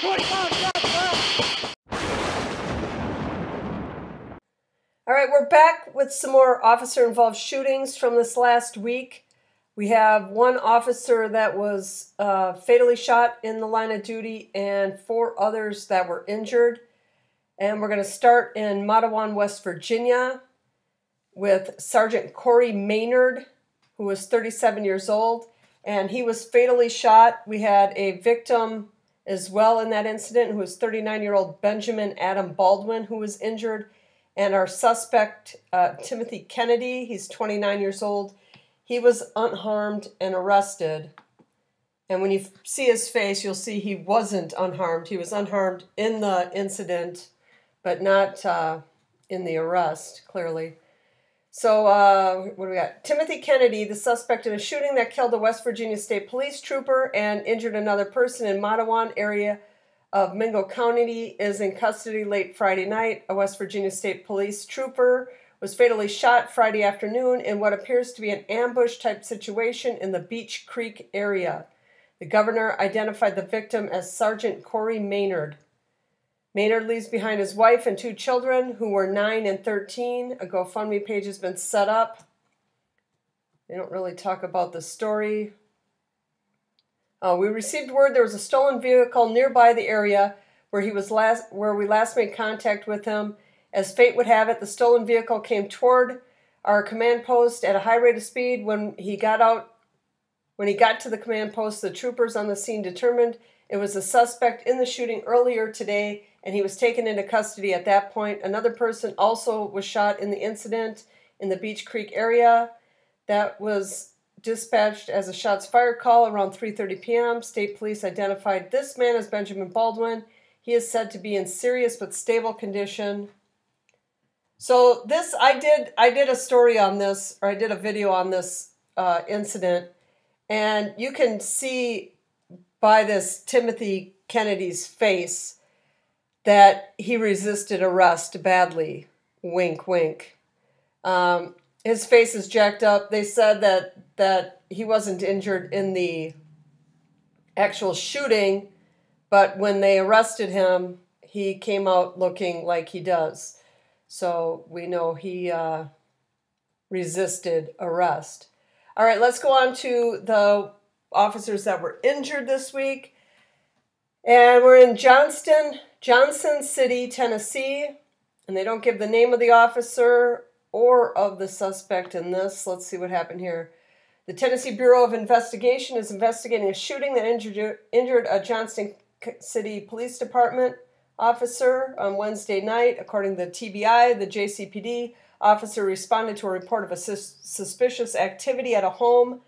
All right, we're back with some more officer-involved shootings from this last week. We have one officer that was fatally shot in the line of duty and 4 others that were injured. And we're going to start in Matewan, West Virginia with Sergeant Cory Maynard, who was 37 years old, and he was fatally shot. We had a victim as well in that incident who was 39-year-old Benjamin Adam Baldwin, who was injured. And our suspect, Timothy Kennedy, he's 29 years old. He was unharmed and arrested. And when you see his face, you'll see he wasn't unharmed. He was unharmed in the incident, but not in the arrest, clearly. So what do we got? Timothy Kennedy, the suspect in a shooting that killed a West Virginia State Police trooper and injured another person in Matewan area of Mingo County, is in custody late Friday night. A West Virginia State Police trooper was fatally shot Friday afternoon in what appears to be an ambush-type situation in the Beach Creek area. The governor identified the victim as Sergeant Cory Maynard. Maynard leaves behind his wife and 2 children who were 9 and 13. A GoFundMe page has been set up. They don't really talk about the story. We received word there was a stolen vehicle nearby the area where we last made contact with him. As fate would have it, the stolen vehicle came toward our command post at a high rate of speed. When he got to the command post, the troopers on the scene determined it was a suspect in the shooting earlier today, and he was taken into custody at that point. Another person also was shot in the incident in the Beach Creek area. That was dispatched as a shots fired call around 3:30 p.m. State police identified this man as Benjamin Baldwin. He is said to be in serious but stable condition. So this, I did a story on this, or I did a video on this incident, and you can see by this Timothy Kennedy's face that he resisted arrest badly. Wink, wink. His face is jacked up. They said that he wasn't injured in the actual shooting, but when they arrested him, he came out looking like he does. So we know he resisted arrest. All right, let's go on to the officers that were injured this week. And we're in Johnston City, Tennessee, and they don't give the name of the officer or of the suspect in this. Let's see what happened here. The Tennessee Bureau of Investigation is investigating a shooting that injured a Johnston City Police Department officer on Wednesday night. According to the TBI, the JCPD officer responded to a report of a suspicious activity at a home.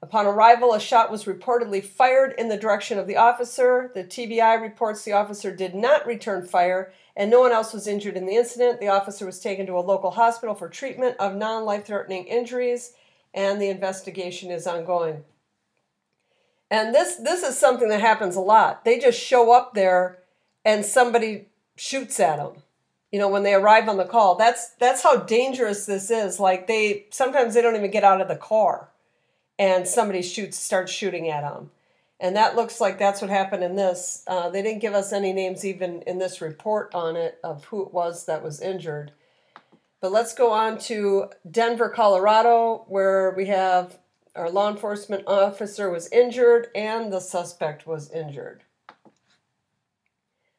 Upon arrival, a shot was reportedly fired in the direction of the officer. The TBI reports the officer did not return fire, and no one else was injured in the incident. The officer was taken to a local hospital for treatment of non-life-threatening injuries, and the investigation is ongoing. And this is something that happens a lot. They just show up there, and somebody shoots at them. You know, when they arrive on the call. That's how dangerous this is. Like, sometimes they don't even get out of the car, and somebody starts shooting at them. And that looks like that's what happened in this. They didn't give us any names even in this report on it of who it was that was injured. But let's go on to Denver, Colorado, where we have our law enforcement officer was injured and the suspect was injured.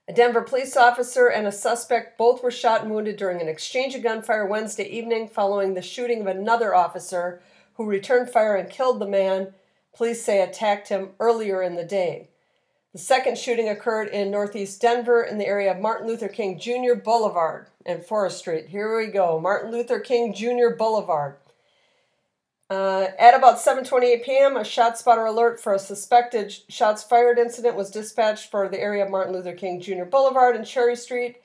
A Denver police officer and a suspect both were shot and wounded during an exchange of gunfire Wednesday evening following the shooting of another officer who returned fire and killed the man police say attacked him earlier in the day. The second shooting occurred in northeast Denver in the area of Martin Luther King Jr. Boulevard and Forest Street. Here we go, Martin Luther King Jr. Boulevard. At about 7:28 p.m., a shot spotter alert for a suspected shots fired incident was dispatched for the area of Martin Luther King Jr. Boulevard and Cherry Street.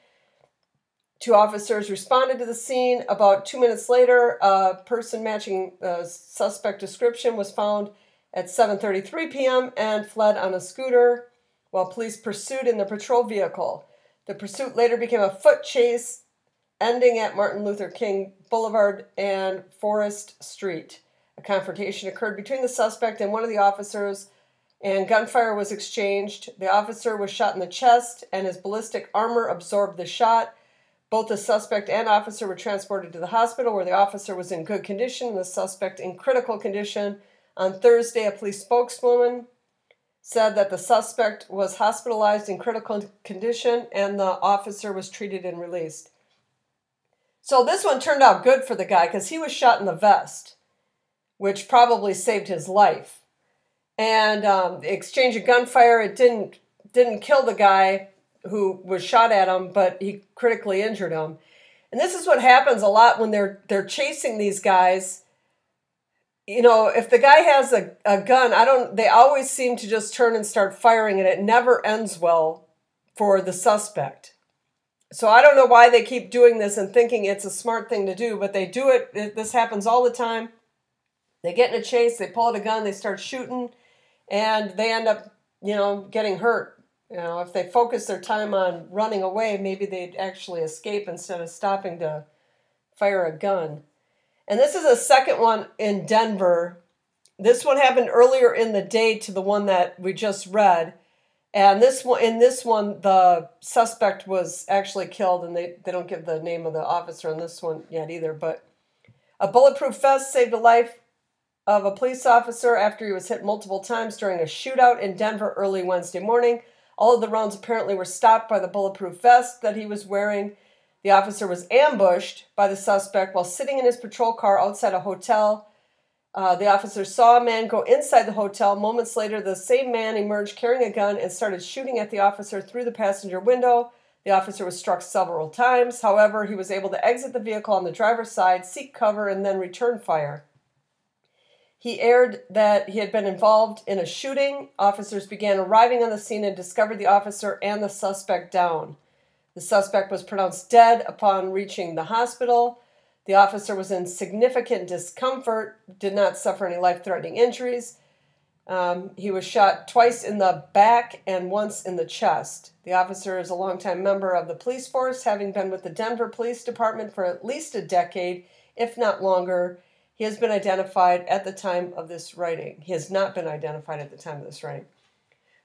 2 officers responded to the scene. About 2 minutes later, a person matching the suspect description was found at 7:33 p.m. and fled on a scooter while police pursued in the patrol vehicle. The pursuit later became a foot chase, ending at Martin Luther King Boulevard and Forest Street. A confrontation occurred between the suspect and one of the officers, and gunfire was exchanged. The officer was shot in the chest, and his ballistic armor absorbed the shot. Both the suspect and officer were transported to the hospital, where the officer was in good condition and the suspect in critical condition. On Thursday, a police spokeswoman said that the suspect was hospitalized in critical condition and the officer was treated and released. So this one turned out good for the guy because he was shot in the vest, which probably saved his life. And the exchange of gunfire, it didn't kill the guy who was shot at him, but he critically injured him. And this is what happens a lot when they're chasing these guys. You know, if the guy has a gun, they always seem to just turn and start firing, and it never ends well for the suspect. So I don't know why they keep doing this and thinking it's a smart thing to do, but they do it. This happens all the time. They get in a chase, they pull out a gun, they start shooting, and they end up, getting hurt. If they focus their time on running away, maybe they'd actually escape instead of stopping to fire a gun. And this is a second one in Denver. This one happened earlier in the day to the one that we just read. And in this one, the suspect was actually killed, and they don't give the name of the officer in this one yet either. But a bulletproof vest saved the life of a police officer after he was hit multiple times during a shootout in Denver early Wednesday morning. All of the rounds apparently were stopped by the bulletproof vest that he was wearing. The officer was ambushed by the suspect while sitting in his patrol car outside a hotel. The officer saw a man go inside the hotel. Moments later, the same man emerged carrying a gun and started shooting at the officer through the passenger window. The officer was struck several times. However, he was able to exit the vehicle on the driver's side, seek cover, and then return fire. He aired that he had been involved in a shooting. Officers began arriving on the scene and discovered the officer and the suspect down. The suspect was pronounced dead upon reaching the hospital. The officer was in significant discomfort, did not suffer any life-threatening injuries. He was shot twice in the back and once in the chest. The officer is a longtime member of the police force, having been with the Denver Police Department for at least a decade, if not longer. He has been identified at the time of this writing. He has not been identified at the time of this writing.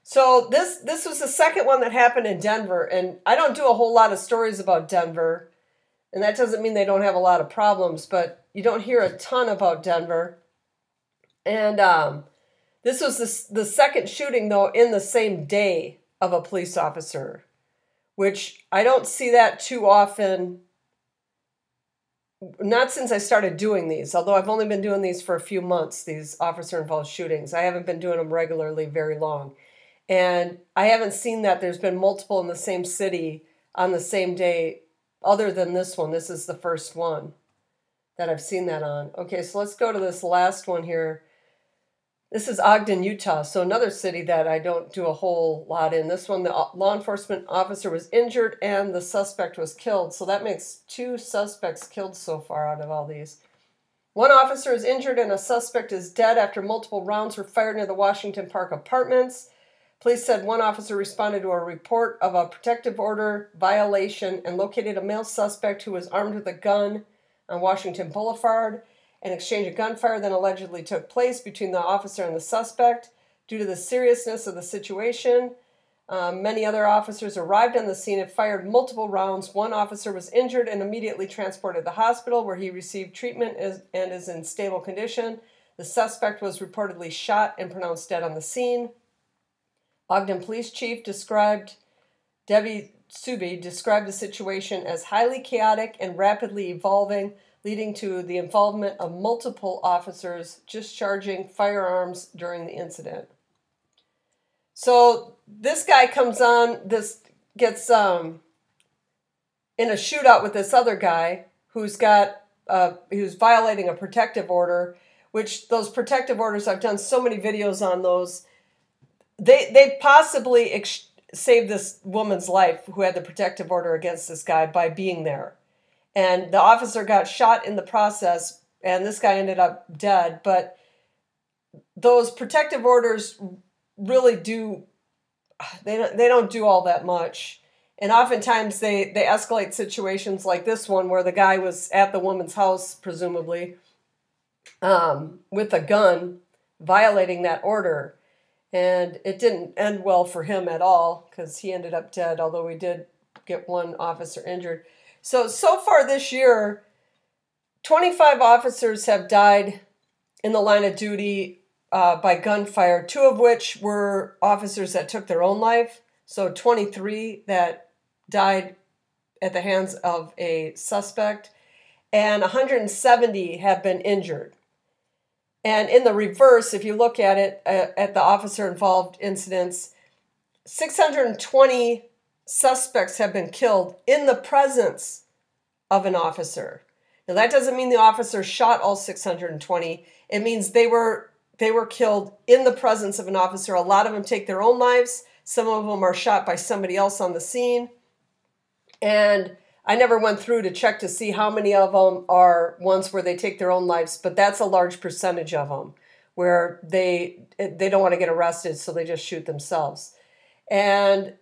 So this was the second one that happened in Denver, and I don't do a whole lot of stories about Denver, and that doesn't mean they don't have a lot of problems, but you don't hear a ton about Denver. And this was the second shooting, though, in the same day of a police officer, which I don't see that too often. Not since I started doing these, although I've only been doing these for a few months, these officer-involved shootings. I haven't been doing them regularly very long. And I haven't seen that there's been multiple in the same city on the same day, other than this one. This is the first one that I've seen that on. Okay, so let's go to this last one here. This is Ogden, Utah, so another city that I don't do a whole lot in. This one, the law enforcement officer was injured and the suspect was killed. So that makes 2 suspects killed so far out of all these. One officer is injured and a suspect is dead after multiple rounds were fired near the Washington Park Apartments. Police said one officer responded to a report of a protective order violation and located a male suspect who was armed with a gun on Washington Boulevard. An exchange of gunfire then allegedly took place between the officer and the suspect. Due to the seriousness of the situation, many other officers arrived on the scene and fired multiple rounds. One officer was injured and immediately transported to the hospital, where he received treatment and is in stable condition. The suspect was reportedly shot and pronounced dead on the scene. Ogden Police Chief Debbie Suby described the situation as highly chaotic and rapidly evolving, leading to the involvement of multiple officers discharging firearms during the incident. So this guy comes on, gets in a shootout with this other guy who's violating a protective order, which those protective orders, I've done so many videos on those. They possibly saved this woman's life who had the protective order against this guy by being there. And the officer got shot in the process, and this guy ended up dead. But those protective orders really they don't do all that much. And oftentimes they escalate situations like this one, where the guy was at the woman's house, presumably, with a gun, violating that order. And it didn't end well for him at all because he ended up dead, although we did get one officer injured. So far this year, 25 officers have died in the line of duty by gunfire, 2 of which were officers that took their own life. So 23 that died at the hands of a suspect, and 170 have been injured. And in the reverse, if you look at it, at the officer-involved incidents, 620 suspects have been killed in the presence of an officer. Now, that doesn't mean the officer shot all 620. It means they were killed in the presence of an officer. A lot of them take their own lives. Some of them are shot by somebody else on the scene. And I never went through to check to see how many of them are ones where they take their own lives, but that's a large percentage of them where they don't want to get arrested, so they just shoot themselves. And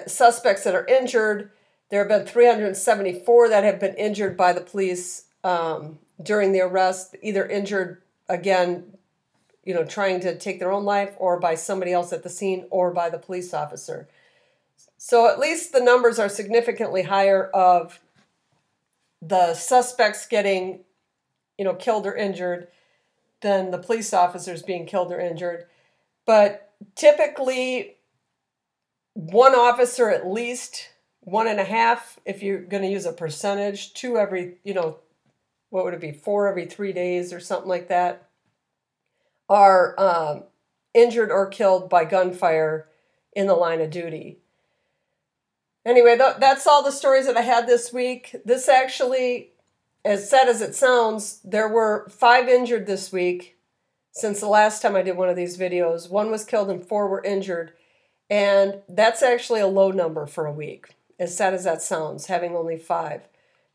suspects that are injured, there have been 374 that have been injured by the police during the arrest, either injured, again, trying to take their own life, or by somebody else at the scene, or by the police officer. So at least the numbers are significantly higher of the suspects getting, killed or injured than the police officers being killed or injured. But typically, one officer at least, 1.5, if you're going to use a percentage, 2 every, what would it be, 4 every 3 days or something like that, are injured or killed by gunfire in the line of duty. Anyway, that's all the stories that I had this week. This actually, as sad as it sounds, there were 5 injured this week since the last time I did one of these videos. 1 was killed and 4 were injured. And that's actually a low number for a week, as sad as that sounds, having only 5.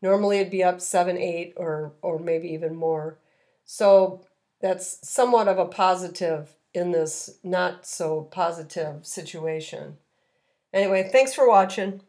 Normally it'd be up 7, 8, or maybe even more. So that's somewhat of a positive in this not so positive situation. Anyway, thanks for watching.